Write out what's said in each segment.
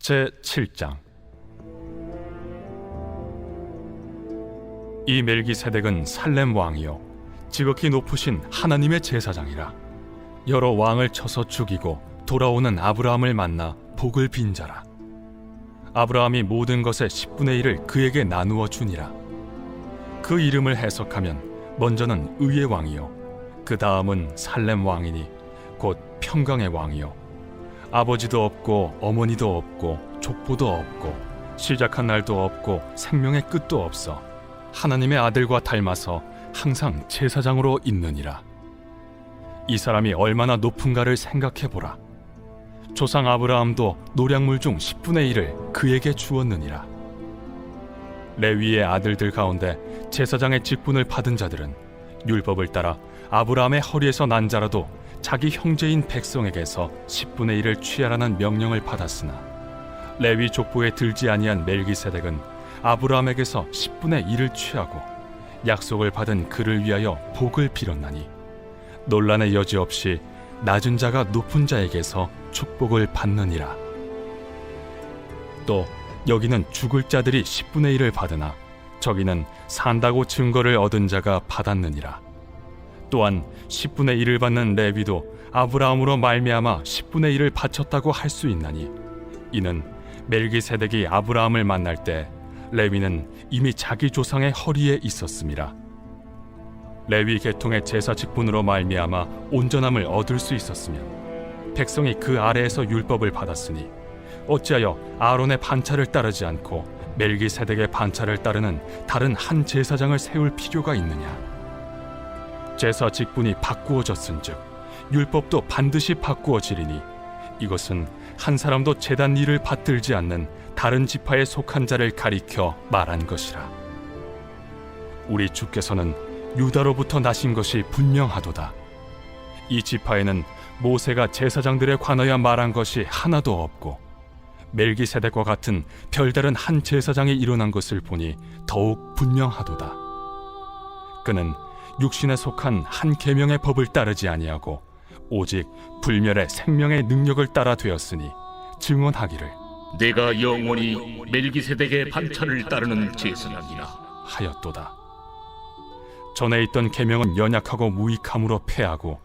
제7장. 이 멜기세덱은 살렘 왕이요 지극히 높으신 하나님의 제사장이라. 여러 왕을 쳐서 죽이고 돌아오는 아브라함을 만나 복을 빈 자라. 아브라함이 모든 것의 10분의 1을 그에게 나누어 주니라. 그 이름을 해석하면 먼저는 의의 왕이요 그 다음은 살렘 왕이니 곧 평강의 왕이요 아버지도 없고 어머니도 없고 족보도 없고 시작한 날도 없고 생명의 끝도 없어 하나님의 아들과 닮아서 항상 제사장으로 있느니라. 이 사람이 얼마나 높은가를 생각해보라. 조상 아브라함도 노량물 중 10분의 1을 그에게 주었느니라. 레위의 아들들 가운데 제사장의 직분을 받은 자들은 율법을 따라 아브라함의 허리에서 난 자라도 자기 형제인 백성에게서 10분의 1을 취하라는 명령을 받았으나 레위 족보에 들지 아니한 멜기세덱은 아브라함에게서 10분의 1을 취하고 약속을 받은 그를 위하여 복을 빌었나니 논란의 여지 없이 낮은 자가 높은 자에게서 축복을 받느니라. 또 여기는 죽을 자들이 10분의 1을 받으나 저기는 산다고 증거를 얻은 자가 받았느니라. 또한 10분의 1을 받는 레위도 아브라함으로 말미암아 10분의 1을 바쳤다고 할 수 있나니 이는 멜기세덱이 아브라함을 만날 때 레위는 이미 자기 조상의 허리에 있었음이라. 레위 계통의 제사 직분으로 말미암아 온전함을 얻을 수 있었으면 백성이 그 아래에서 율법을 받았으니 어찌하여 아론의 반차를 따르지 않고 멜기세덱의 반차를 따르는 다른 한 제사장을 세울 필요가 있느냐. 제사 직분이 바꾸어졌은즉 율법도 반드시 바꾸어지리니 이것은 한 사람도 제단 일을 받들지 않는 다른 지파에 속한 자를 가리켜 말한 것이라. 우리 주께서는 유다로부터 나신 것이 분명하도다. 이 지파에는 모세가 제사장들에 관하여 말한 것이 하나도 없고 멜기세덱과 같은 별다른 한 제사장이 일어난 것을 보니 더욱 분명하도다. 그는 육신에 속한 한 계명의 법을 따르지 아니하고 오직 불멸의 생명의 능력을 따라 되었으니 증언하기를 내가 영원히 멜기세덱의 반차를 따르는 제사장이라 하였도다. 전에 있던 계명은 연약하고 무익함으로 패하고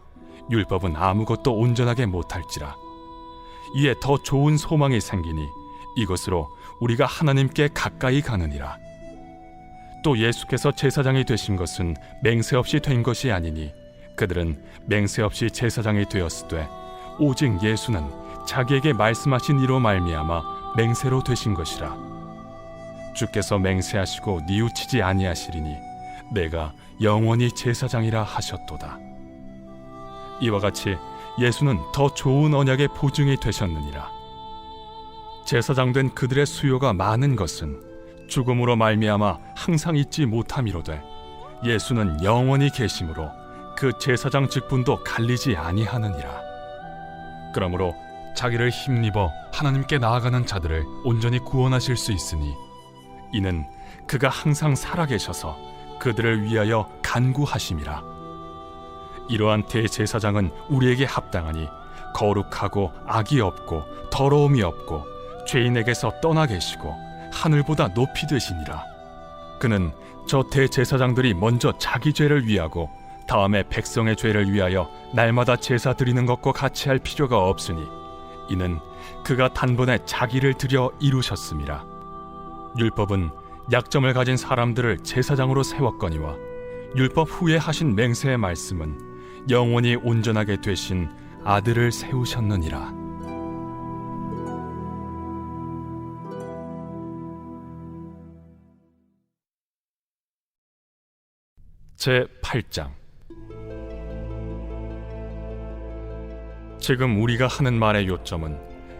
율법은 아무것도 온전하게 못할지라. 이에 더 좋은 소망이 생기니 이것으로 우리가 하나님께 가까이 가느니라. 또 예수께서 제사장이 되신 것은 맹세 없이 된 것이 아니니 그들은 맹세 없이 제사장이 되었으되 오직 예수는 자기에게 말씀하신 이로 말미암아 맹세로 되신 것이라. 주께서 맹세하시고 뉘우치지 아니하시리니 내가 영원히 제사장이라 하셨도다. 이와 같이 예수는 더 좋은 언약의 보증이 되셨느니라. 제사장 된 그들의 수요가 많은 것은 죽음으로 말미암아 항상 잊지 못함이로되 예수는 영원히 계심으로 그 제사장 직분도 갈리지 아니하느니라. 그러므로 자기를 힘입어 하나님께 나아가는 자들을 온전히 구원하실 수 있으니 이는 그가 항상 살아계셔서 그들을 위하여 간구하심이라. 이러한 대제사장은 우리에게 합당하니 거룩하고 악이 없고 더러움이 없고 죄인에게서 떠나 계시고 하늘보다 높이 되시니라. 그는 저 대제사장들이 먼저 자기 죄를 위하고 다음에 백성의 죄를 위하여 날마다 제사 드리는 것과 같이 할 필요가 없으니 이는 그가 단번에 자기를 드려 이루셨음이라. 율법은 약점을 가진 사람들을 제사장으로 세웠거니와 율법 후에 하신 맹세의 말씀은 영원히 온전하게 되신 아들을 세우셨느니라. 제8장. 지금 우리가 하는 말의 요점은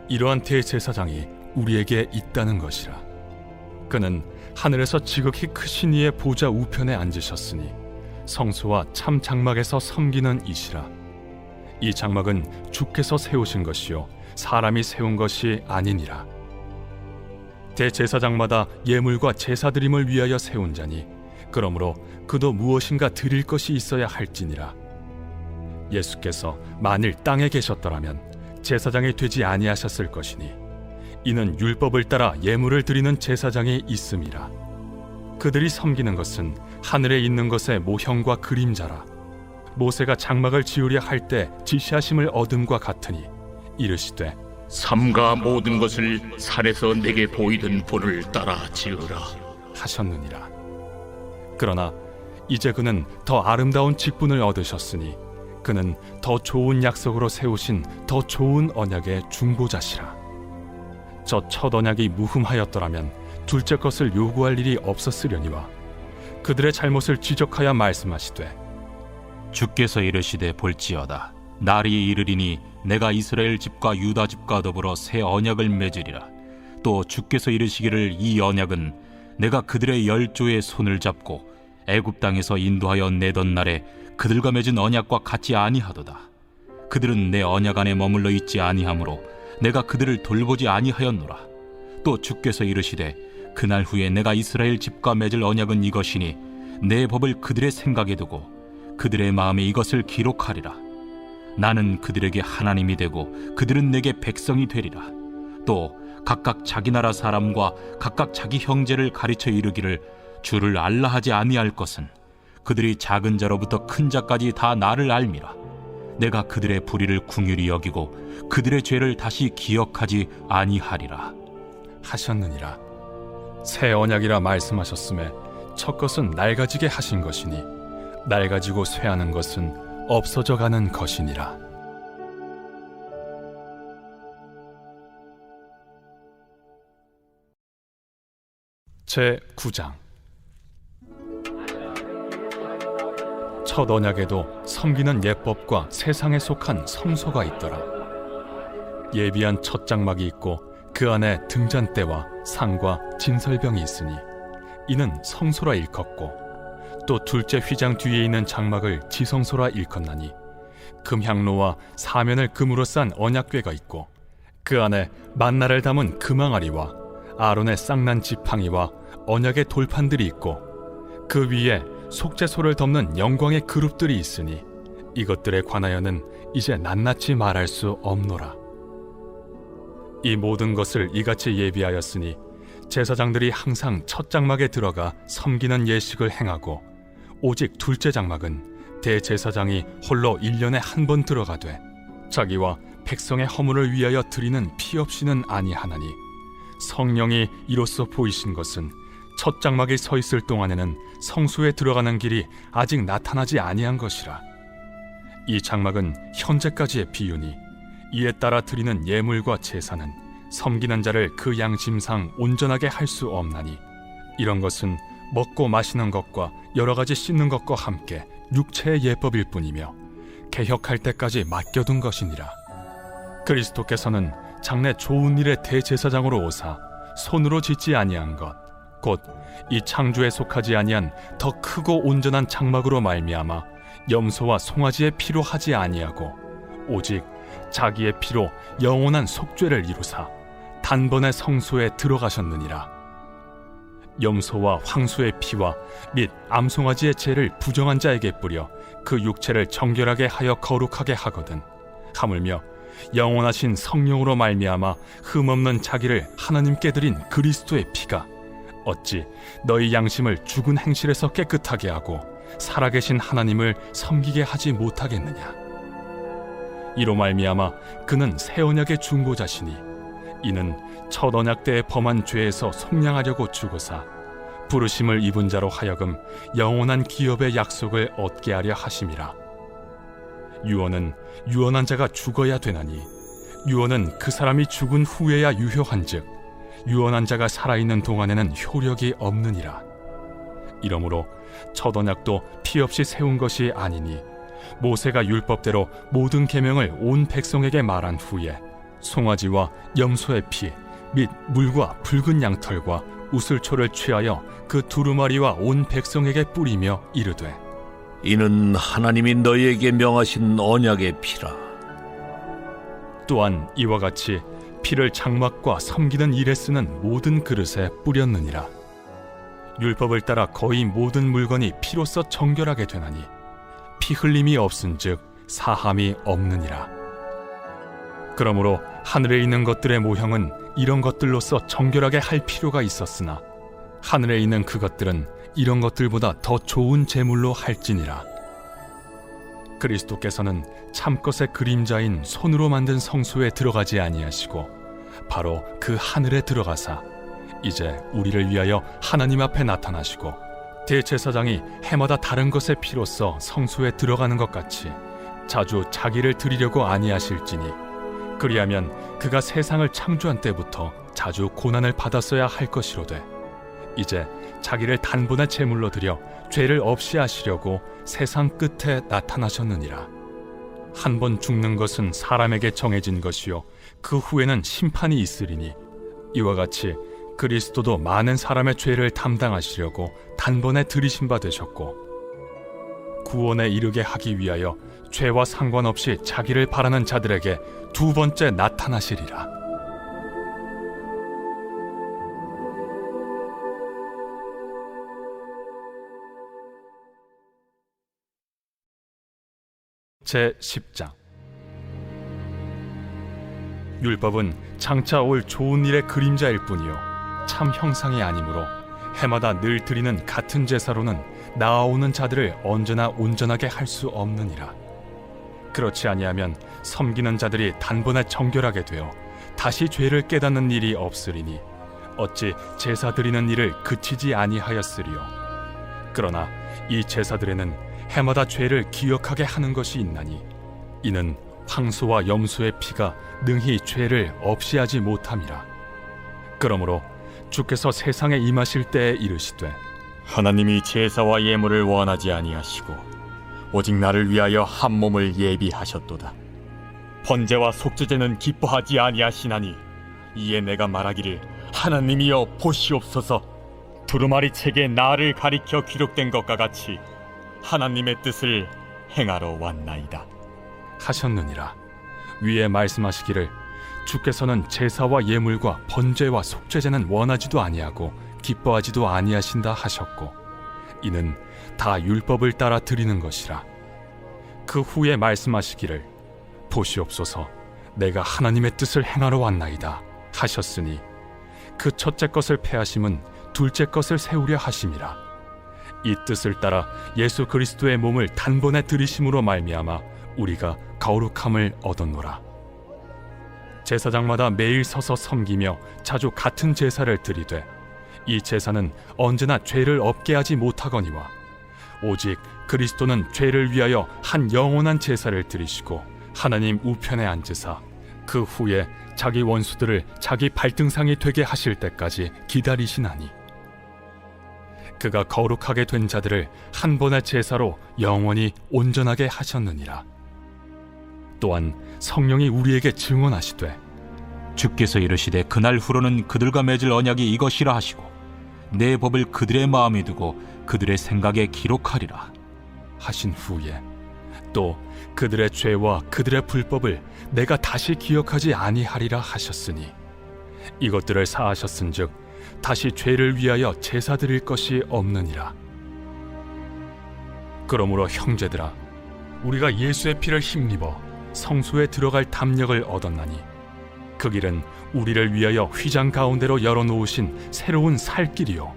이러한 대제사장이 우리에게 있다는 것이라. 그는 하늘에서 지극히 크신 이의 보좌 우편에 앉으셨으니 성소와 참 장막에서 섬기는 이시라. 이 장막은 주께서 세우신 것이요 사람이 세운 것이 아니니라. 대제사장마다 예물과 제사드림을 위하여 세운 자니 그러므로 그도 무엇인가 드릴 것이 있어야 할지니라. 예수께서 만일 땅에 계셨더라면 제사장이 되지 아니하셨을 것이니 이는 율법을 따라 예물을 드리는 제사장이 있음이라. 그들이 섬기는 것은 하늘에 있는 것의 모형과 그림자라. 모세가 장막을 지으려 할 때 지시하심을 얻음과 같으니 이르시되 삼가 모든 것을 산에서 내게 보이던 본을 따라 지으라 하셨느니라. 그러나 이제 그는 더 아름다운 직분을 얻으셨으니 그는 더 좋은 약속으로 세우신 더 좋은 언약의 중보자시라. 저 첫 언약이 무흠하였더라면 둘째 것을 요구할 일이 없었으려니와 그들의 잘못을 지적하여 말씀하시되 주께서 이르시되 볼지어다 날이 이르리니 내가 이스라엘 집과 유다 집과 더불어 새 언약을 맺으리라. 또 주께서 이르시기를 이 언약은 내가 그들의 열조의 손을 잡고 애굽 땅에서 인도하여 내던 날에 그들과 맺은 언약과 같지 아니하도다. 그들은 내 언약 안에 머물러 있지 아니하므로 내가 그들을 돌보지 아니하였노라. 또 주께서 이르시되 그날 후에 내가 이스라엘 집과 맺을 언약은 이것이니 내 법을 그들의 생각에 두고 그들의 마음에 이것을 기록하리라. 나는 그들에게 하나님이 되고 그들은 내게 백성이 되리라. 또 각각 자기 나라 사람과 각각 자기 형제를 가르쳐 이르기를 주를 알라 하지 아니할 것은 그들이 작은 자로부터 큰 자까지 다 나를 알미라. 내가 그들의 불의를 궁휼히 여기고 그들의 죄를 다시 기억하지 아니하리라 하셨느니라. 새 언약이라 말씀하셨음에 첫 것은 낡아지게 하신 것이니 낡아지고 쇠하는 것은 없어져 가는 것이니라. 제 9장. 첫 언약에도 섬기는 예법과 세상에 속한 성소가 있더라. 예비한 첫 장막이 있고 그 안에 등잔대와 상과 진설병이 있으니 이는 성소라 일컫고 또 둘째 휘장 뒤에 있는 장막을 지성소라 일컫나니 금향로와 사면을 금으로 싼 언약궤가 있고 그 안에 만나를 담은 금항아리와 아론의 쌍난 지팡이와 언약의 돌판들이 있고 그 위에 속죄소를 덮는 영광의 그룹들이 있으니 이것들에 관하여는 이제 낱낱이 말할 수 없노라. 이 모든 것을 이같이 예비하였으니 제사장들이 항상 첫 장막에 들어가 섬기는 예식을 행하고 오직 둘째 장막은 대제사장이 홀로 1년에 한 번 들어가되 자기와 백성의 허물을 위하여 드리는 피 없이는 아니하나니 성령이 이로써 보이신 것은 첫 장막에 서 있을 동안에는 성소에 들어가는 길이 아직 나타나지 아니한 것이라. 이 장막은 현재까지의 비유니 이에 따라 드리는 예물과 제사는 섬기는 자를 그 양심상 온전하게 할 수 없나니 이런 것은 먹고 마시는 것과 여러 가지 씻는 것과 함께 육체의 예법일 뿐이며 개혁할 때까지 맡겨둔 것이니라. 그리스도께서는 장래 좋은 일의 대제사장으로 오사 손으로 짓지 아니한 것 곧 이 창조에 속하지 아니한 더 크고 온전한 장막으로 말미암아 염소와 송아지의 피로 하지 아니하고 오직 자기의 피로 영원한 속죄를 이루사 단번에 성소에 들어가셨느니라. 염소와 황소의 피와 및 암송아지의 죄를 부정한 자에게 뿌려 그 육체를 정결하게 하여 거룩하게 하거든 하물며 영원하신 성령으로 말미암아 흠없는 자기를 하나님께 드린 그리스도의 피가 어찌 너희 양심을 죽은 행실에서 깨끗하게 하고 살아계신 하나님을 섬기게 하지 못하겠느냐. 이로 말미암아 그는 새 언약의 중보자시니 이는 첫 언약 때에 범한 죄에서 속량하려고 죽으사 부르심을 입은 자로 하여금 영원한 기업의 약속을 얻게 하려 하심이라. 유언은 유언한 자가 죽어야 되나니 유언은 그 사람이 죽은 후에야 유효한즉 유언한 자가 살아있는 동안에는 효력이 없느니라. 이러므로 첫 언약도 피 없이 세운 것이 아니니 모세가 율법대로 모든 계명을 온 백성에게 말한 후에 송아지와 염소의 피 및 물과 붉은 양털과 우슬초를 취하여 그 두루마리와 온 백성에게 뿌리며 이르되 이는 하나님이 너희에게 명하신 언약의 피라. 또한 이와 같이 피를 장막과 섬기는 일에 쓰는 모든 그릇에 뿌렸느니라. 율법을 따라 거의 모든 물건이 피로써 정결하게 되나니 피 흘림이 없은즉 사함이 없느니라. 그러므로 하늘에 있는 것들의 모형은 이런 것들로서 정결하게 할 필요가 있었으나 하늘에 있는 그것들은 이런 것들보다 더 좋은 제물로 할지니라. 그리스도께서는 참것의 그림자인 손으로 만든 성소에 들어가지 아니하시고 바로 그 하늘에 들어가사 이제 우리를 위하여 하나님 앞에 나타나시고 대제사장이 해마다 다른 것의 피로써 성소에 들어가는 것 같이 자주 자기를 드리려고 아니하실지니 그리하면 그가 세상을 창조한 때부터 자주 고난을 받았어야 할 것이로되 이제 자기를 단번에 제물로 드려 죄를 없이 하시려고 세상 끝에 나타나셨느니라. 한 번 죽는 것은 사람에게 정해진 것이요 그 후에는 심판이 있으리니 이와 같이 그리스도도 많은 사람의 죄를 담당하시려고 단번에 들이신 바 되셨고 구원에 이르게 하기 위하여 죄와 상관없이 자기를 바라는 자들에게 두 번째 나타나시리라. 제10장. 율법은 장차 올 좋은 일의 그림자일 뿐이요 참 형상이 아니므로 해마다 늘 드리는 같은 제사로는 나아오는 자들을 언제나 온전하게 할 수 없느니라. 그렇지 아니하면 섬기는 자들이 단번에 정결하게 되어 다시 죄를 깨닫는 일이 없으리니 어찌 제사 드리는 일을 그치지 아니하였으리요. 그러나 이 제사들에는 해마다 죄를 기억하게 하는 것이 있나니 이는 황소와 염소의 피가 능히 죄를 없이 하지 못함이라. 그러므로 주께서 세상에 임하실 때에 이르시되 하나님이 제사와 예물을 원하지 아니하시고 오직 나를 위하여 한 몸을 예비하셨도다. 번제와 속죄제는 기뻐하지 아니하시나니 이에 내가 말하기를 하나님이여 보시옵소서. 두루마리 책에 나를 가리켜 기록된 것과 같이 하나님의 뜻을 행하러 왔나이다 하셨느니라. 위에 말씀하시기를 주께서는 제사와 예물과 번제와 속죄제는 원하지도 아니하고 기뻐하지도 아니하신다 하셨고 이는 다 율법을 따라 드리는 것이라. 그 후에 말씀하시기를 보시옵소서 내가 하나님의 뜻을 행하러 왔나이다 하셨으니 그 첫째 것을 패하심은 둘째 것을 세우려 하심이라. 이 뜻을 따라 예수 그리스도의 몸을 단번에 들이심으로 말미암아 우리가 거룩함을 얻었노라. 제사장마다 매일 서서 섬기며 자주 같은 제사를 드리되 이 제사는 언제나 죄를 없게 하지 못하거니와 오직 그리스도는 죄를 위하여 한 영원한 제사를 드리시고 하나님 우편에 앉으사 그 후에 자기 원수들을 자기 발등상이 되게 하실 때까지 기다리시나니 그가 거룩하게 된 자들을 한 번의 제사로 영원히 온전하게 하셨느니라. 또한 성령이 우리에게 증언하시되 주께서 이르시되 그날 후로는 그들과 맺을 언약이 이것이라 하시고 내 법을 그들의 마음에 두고 그들의 생각에 기록하리라 하신 후에 또 그들의 죄와 그들의 불법을 내가 다시 기억하지 아니하리라 하셨으니 이것들을 사하셨은즉 다시 죄를 위하여 제사 드릴 것이 없느니라. 그러므로 형제들아 우리가 예수의 피를 힘입어 성소에 들어갈 담력을 얻었나니 그 길은 우리를 위하여 휘장 가운데로 열어놓으신 새로운 살 길이요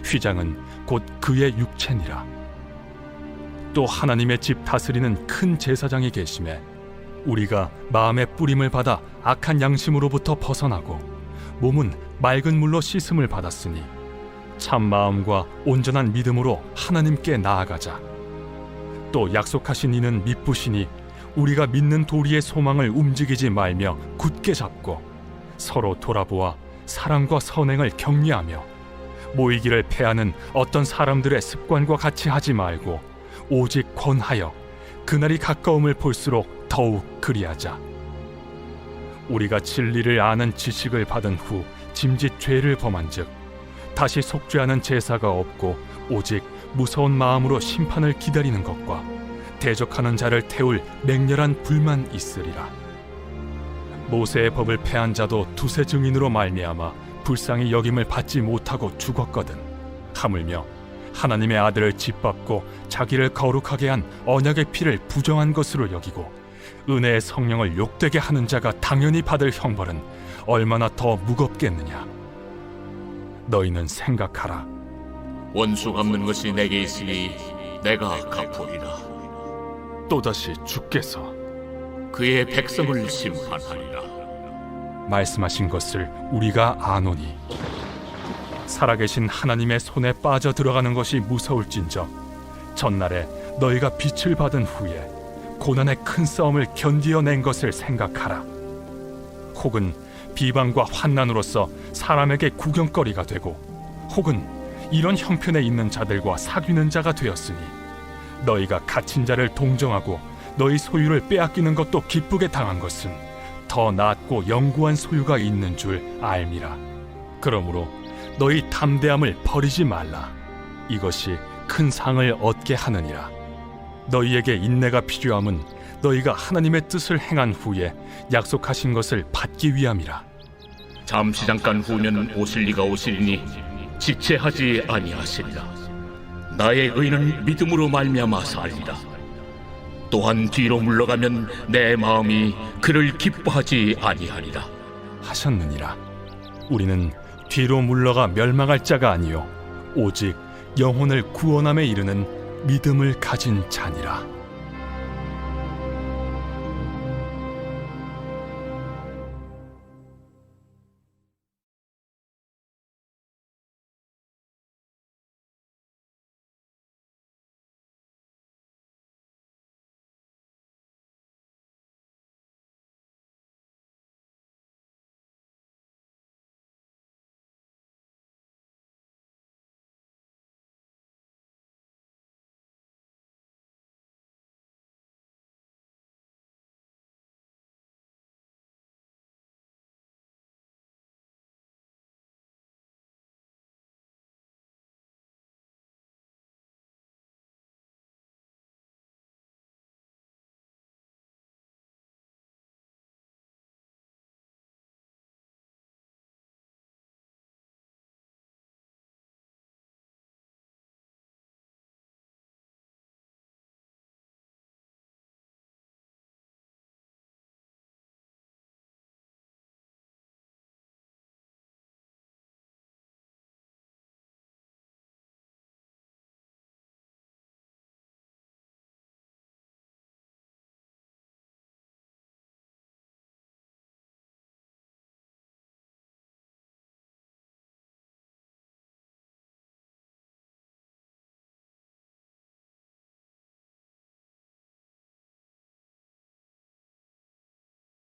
휘장은 곧 그의 육체니라. 또 하나님의 집 다스리는 큰 제사장이 계심에 우리가 마음의 뿌림을 받아 악한 양심으로부터 벗어나고 몸은 맑은 물로 씻음을 받았으니 참 마음과 온전한 믿음으로 하나님께 나아가자. 또 약속하신 이는 미쁘시니 우리가 믿는 도리의 소망을 움직이지 말며 굳게 잡고 서로 돌아보아 사랑과 선행을 격려하며 모이기를 패하는 어떤 사람들의 습관과 같이 하지 말고 오직 권하여 그날이 가까움을 볼수록 더욱 그리하자. 우리가 진리를 아는 지식을 받은 후 짐짓 죄를 범한즉 다시 속죄하는 제사가 없고 오직 무서운 마음으로 심판을 기다리는 것과 대적하는 자를 태울 맹렬한 불만 있으리라. 모세의 법을 패한 자도 두세 증인으로 말미암아 불쌍히 여김을 받지 못하고 죽었거든. 하물며 하나님의 아들을 짓밟고 자기를 거룩하게 한 언약의 피를 부정한 것으로 여기고 은혜의 성령을 욕되게 하는 자가 당연히 받을 형벌은 얼마나 더 무겁겠느냐. 너희는 생각하라. 원수 갚는 것이 내게 있으니 내가 갚으리라. 또다시 주께서 그의 백성을 심판하리라. 말씀하신 것을 우리가 아노니 살아계신 하나님의 손에 빠져 들어가는 것이 무서울진저 전날에 너희가 빛을 받은 후에 고난의 큰 싸움을 견디어낸 것을 생각하라. 혹은 비방과 환난으로서 사람에게 구경거리가 되고 혹은 이런 형편에 있는 자들과 사귀는 자가 되었으니 너희가 갇힌 자를 동정하고 너희 소유를 빼앗기는 것도 기쁘게 당한 것은 더 낫고 영구한 소유가 있는 줄 알미라. 그러므로 너희 담대함을 버리지 말라. 이것이 큰 상을 얻게 하느니라. 너희에게 인내가 필요함은 너희가 하나님의 뜻을 행한 후에 약속하신 것을 받기 위함이라. 잠시 잠깐 후면 오실 이가 오시리니 지체하지 아니하시리라. 나의 의는 믿음으로 말미암아 살리라. 또한 뒤로 물러가면 내 마음이 그를 기뻐하지 아니하리라 하셨느니라. 우리는 뒤로 물러가 멸망할 자가 아니요 오직 영혼을 구원함에 이르는 믿음을 가진 자니라.